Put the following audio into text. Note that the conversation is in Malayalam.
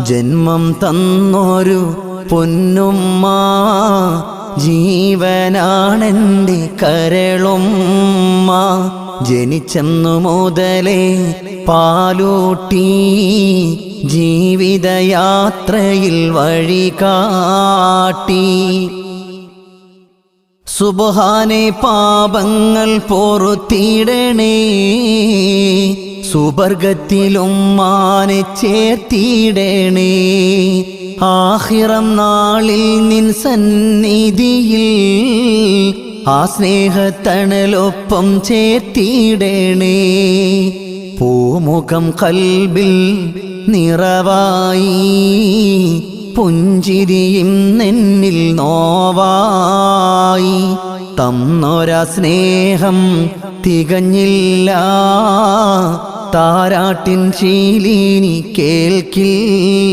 ജന്മം തന്നൊരു പൊന്നുമ്മ, ജീവനാണെൻ്റെ കരളുമ്മ. ജനിച്ചെന്നു മുതലേ പാലൂട്ടി ജീവിതയാത്രയിൽ വഴി കാട്ടി. സുബ്ഹാനേ പാപങ്ങൾ പൊറുത്തിടണേ, സുബർഗത്തിലുമ്മാനെ ചേർത്തിടണേ. ആഖിറം നാളിൽ നിൻ സന്നിധിയിൽ ആ സ്നേഹത്തണലൊപ്പം ചേർത്തിടണേ. പൂമുഖം കൽബിൽ നിറവായി, പുഞ്ചിരിയും നെന്നിൽ നോവായി. തന്നൊര സ്നേഹം തികഞ്ഞില്ല, താരാട്ടിൻ ശീലിനി കേൾക്കില്ല.